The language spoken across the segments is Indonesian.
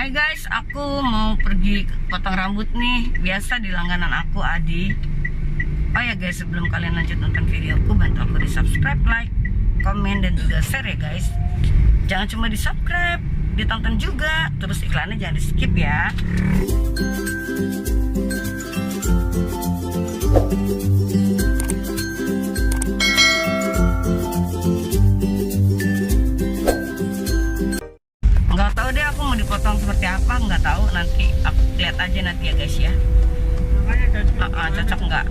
Hai guys, aku mau pergi potong rambut nih. Biasa di langganan aku, Adi. Oh ya guys, sebelum kalian lanjut nonton videoku, bantu aku di subscribe, like, komen, dan juga share ya guys. Jangan cuma di subscribe, ditonton juga. Terus iklannya jangan di skip ya. Nggak tahu deh aku mau dipotong seperti apa, nggak tahu, nanti aku lihat aja nanti ya guys ya. Cocok nggak?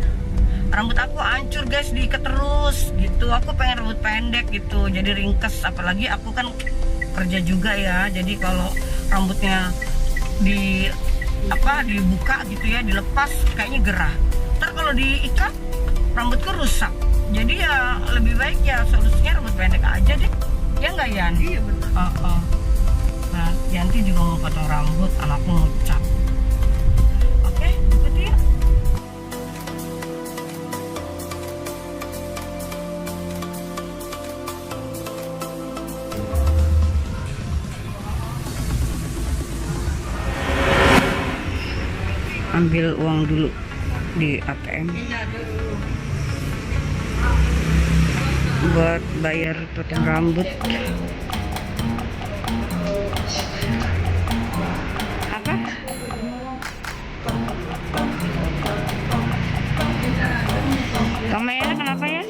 Rambut aku hancur guys, diikat terus gitu. Aku pengen rambut pendek gitu, jadi ringkes. Apalagi aku kan kerja juga ya, jadi kalau rambutnya dibuka gitu ya, dilepas kayaknya gerah. Ntar kalau diikat rambutku rusak. Jadi ya lebih baik ya solusinya rambut pendek aja deh. Ya nggak Yan? Iya benar. Nah, Yanti juga mau potong rambut, anakku mau cat. Oke, ikuti ya. Ambil uang dulu di ATM buat bayar potong rambut. Apa? Kamera kenapa ya?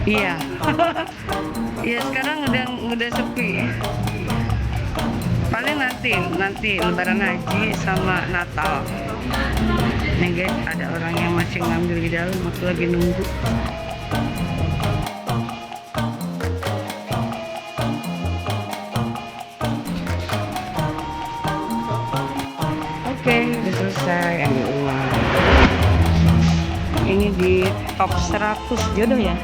Iya. Iya, sekarang udah sepi. Paling nanti Lebaran Haji sama Natal. Nih guys, ada orang yang masih ngambil di dalam, aku lagi nunggu. Oke, udah selesai ambil uang. Ini di top 100 jodoh ya.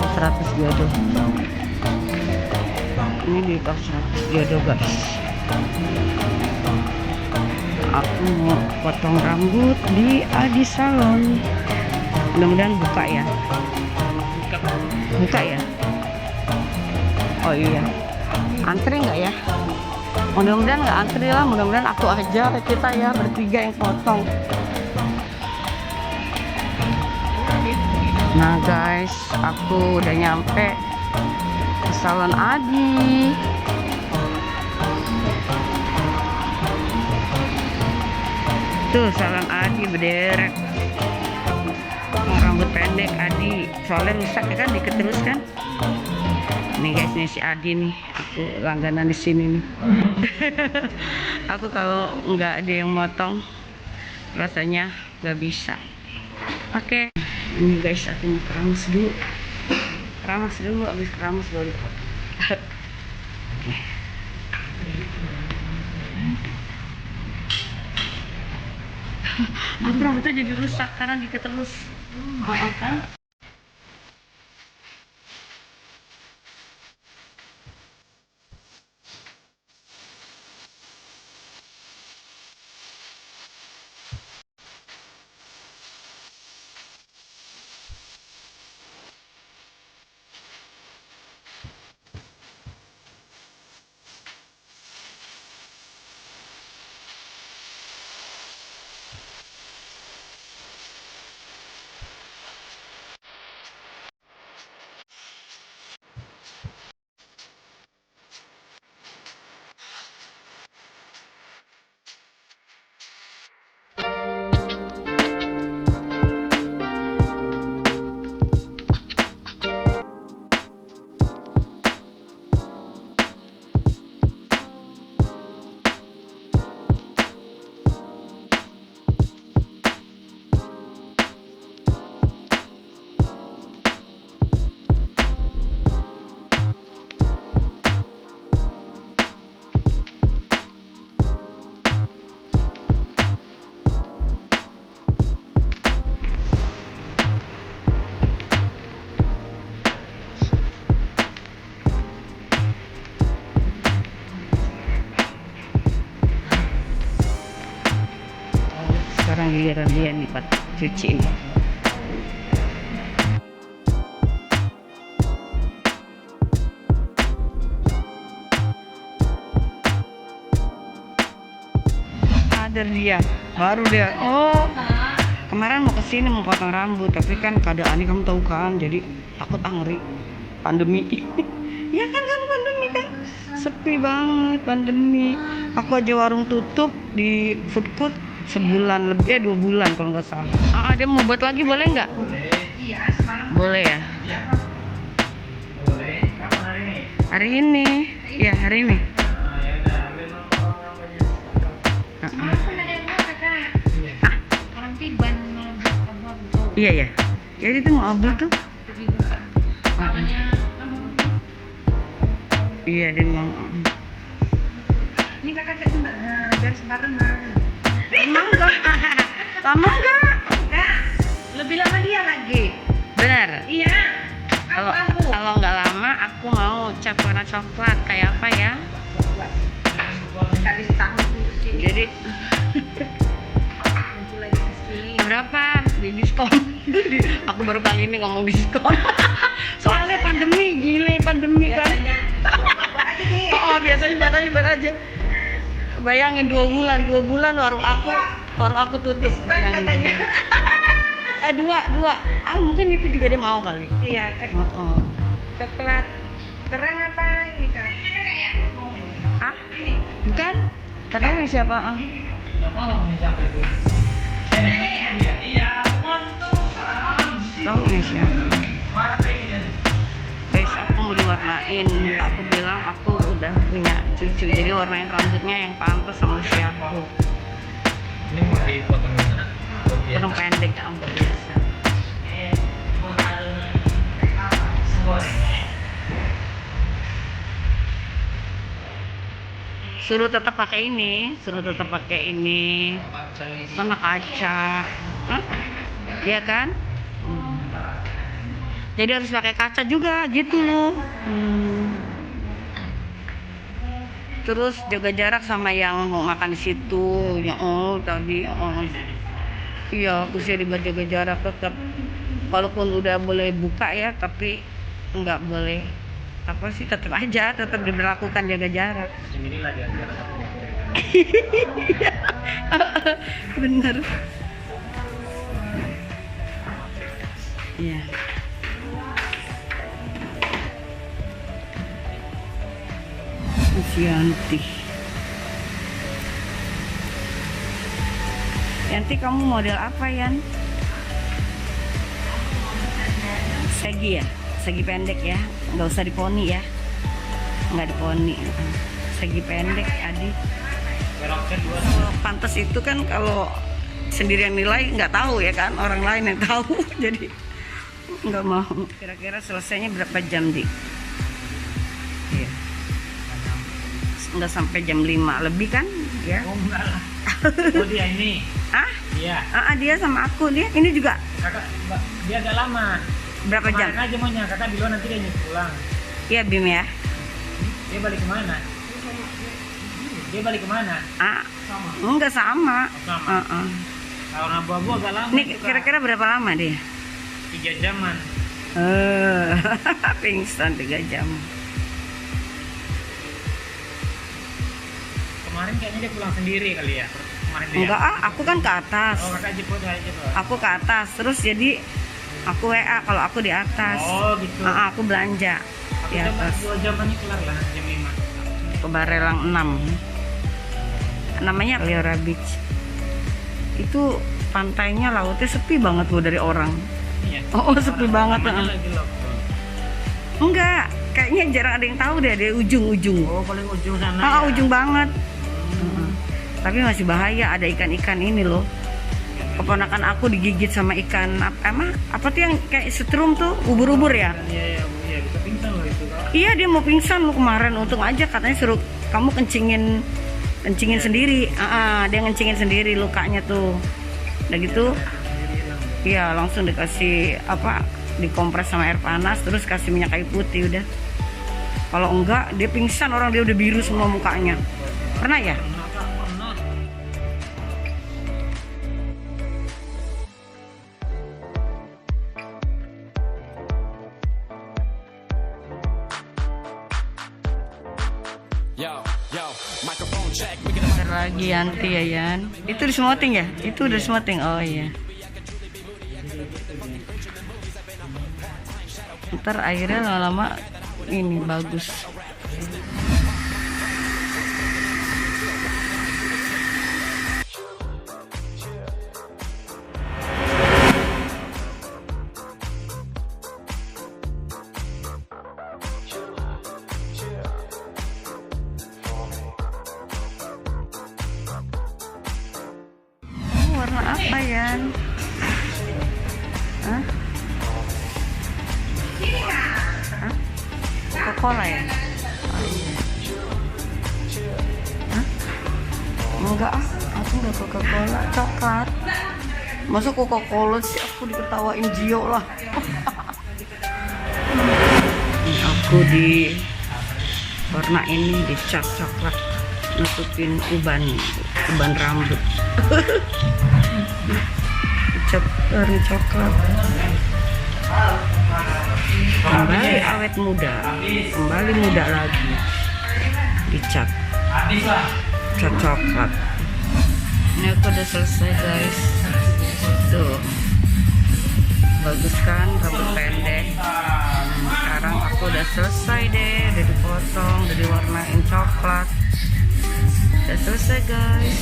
Top 100 jodoh. Ini di top 100 jodoh guys. Aku mau potong rambut di Adi Salon. Mudah-mudahan buka ya. Buka ya. Oh iya. Antri nggak ya? Mudah-mudahan nggak antri lah. Mudah-mudahan aku aja, kita ya bertiga yang potong. Nah guys, aku udah nyampe ke Salon Adi. Tuh Salon Adi berderet. Mau rambut pendek Adi, soalnya rusak ya kan, diikat terus kan. Nih guys, nih si Adi nih, aku langganan di sini nih. Aku kalau nggak ada yang motong rasanya nggak bisa. Oke. Ini guys, aku mau keramas dulu. Habis keramas baru dipotong. Oke. Aku rambutnya jadi rusak karena diikat terus. Kan? Sekarang giliran dia nih Pak cuci ini. sadar dia, baru dia kemarin mau kesini mau potong rambut, tapi kan keadaannya kamu tahu kan, jadi takut ngeri pandemi. Ya kan pandemi kan sepi banget pandemi. Aku aja warung tutup di food court sebulan lebih, 2 bulan kalau nggak salah. Dia mau buat lagi boleh nggak? Boleh ya. Hari ini, ya hari ini. Iya ya. Jadi itu mau abul tuh. Iya dia mau. Ini kakak beres barengan. Lama enggak? Lebih lama dia lagi. Benar. Iya. Kalau nggak lama aku mau cat warna coklat kayak apa ya? Habis tahun sih. Jadi Lagi kesini. berapa? Di diskon. Aku baru kali ini ngomong diskon. Soalnya pandemi, gile pandemi kan. Biasanya buat aja. Bayangin 2 bulan warung aku tutup. Dua. Mungkin itu juga dia mau kali. Iya. Coklat terang apa ini kak? Bukan? Terang siapa? Tahu nih siapa? Guys, aku mau diwarnain. Aku bilang aku udah punya cucu, jadi warnain rambutnya yang pantas sama usiaku. Ini mau dipotong mana? Potong pendek, rambut biasa. Suruh tetap pakai ini, kena kaca. Iya kan? Jadi harus pakai kaca juga gitu loh. Terus jaga jarak sama yang mau makan di situ. Ya tadi iya, aku sih ribet jaga jarak tetap. Walaupun udah boleh buka ya, tapi nggak boleh tetap aja diberlakukan jaga jarak. Sendiri lagi aja. Bener. Iya. Yanti, kamu model apa, Yan? Segi ya? Segi pendek ya? Nggak usah diponi ya? Nggak diponi. Segi pendek, Adi. Kalau pantas itu kan kalau sendiri yang nilai nggak tahu ya kan, orang lain yang tahu. Jadi nggak mau. Kira-kira selesainya berapa jam, Di? Iya. Nggak sampai jam 5 lebih kan? Ya. Oh enggak lah. Oh dia ini. Iya. Dia sama aku, dia ini juga. Kakak, dia agak lama. Berapa jam? Kemarin aja maunya, kakak di luar nanti dia nyusul pulang. Iya, Bim ya. Dia balik kemana? Enggak sama. Sama. Kalau abu-abu agak lama. Ini kira-kira berapa lama dia? 3 jaman. Pingsan 3 jam. Kemarin kayaknya dia pulang sendiri kali ya. Kemarin dia. Enggak, aku kan ke atas. Oh, kakak jemput aja. Aku ke atas, terus jadi aku WA kalau aku di atas. Oh, gitu. Aku belanja di atas. 2 jaman ini kelar lah, jam 5. Ke Barelang 6. Namanya Liora Beach. Itu pantainya, lautnya sepi banget loh dari orang. Iya. Sepi banget. Lagi lockdown. Enggak, kayaknya jarang ada yang tahu deh, di ujung-ujung. Oh, paling ujung sana. Ya? Ujung banget. Tapi masih bahaya, ada ikan-ikan ini loh. Keponakan aku digigit sama ikan apa tuh yang kayak setrum tuh, ubur-ubur ya? Iya, bisa pingsan loh itu. Iya, dia mau pingsan loh kemarin. Untung aja katanya suruh kamu kencingin sendiri. Dia ngencingin sendiri lukanya tuh. Udah gitu, iya langsung dikasih dikompres sama air panas, terus kasih minyak kayu putih udah. Kalau enggak dia pingsan, orang dia udah biru semua mukanya. Pernah ya? Yo. Bentar lagi Yanti ya Yan. Itu di Semoting ya? Itu udah Semoting. Oh iya. Ntar airnya lama-lama ini bagus. Warna apa Yan? Hah? Hah? Coca-Cola ya? Oh, iya. Hah? Enggak ah, aku enggak Coca-Cola, coklat. Masa Coca-Cola sih, aku diketawain Gio lah. Aku di warna ini dicat coklat, nutupin uban rambut. Dicat warna coklat. Kembali awet muda, kembali muda lagi. Dicat coklat. Ini aku udah selesai guys. Tuh, bagus kan rambut pendek. Sekarang aku udah selesai deh, udah dipotong, udah diwarnain coklat. Udah selesai guys.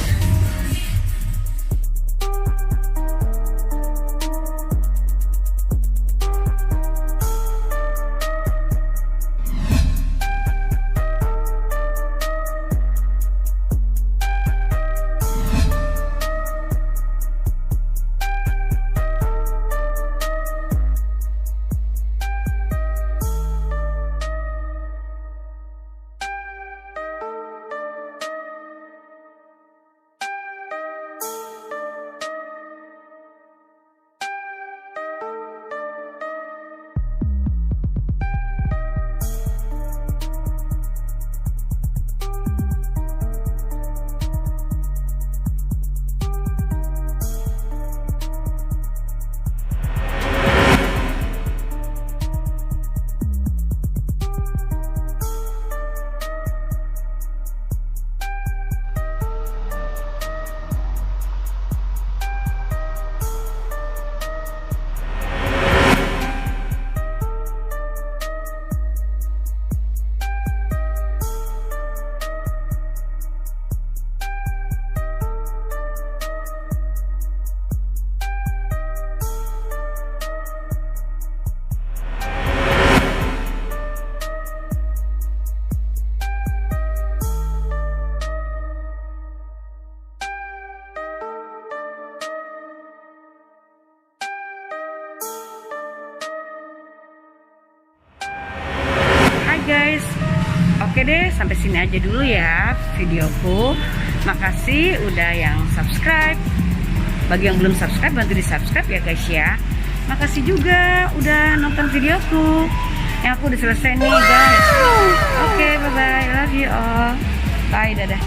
Guys, oke deh, sampai sini aja dulu ya videoku. Makasih udah yang subscribe. Bagi yang belum subscribe, bantu di subscribe ya guys ya. Makasih juga udah nonton videoku. Yang aku udah selesai nih guys. Oke, bye bye, love you all. Bye, dadah.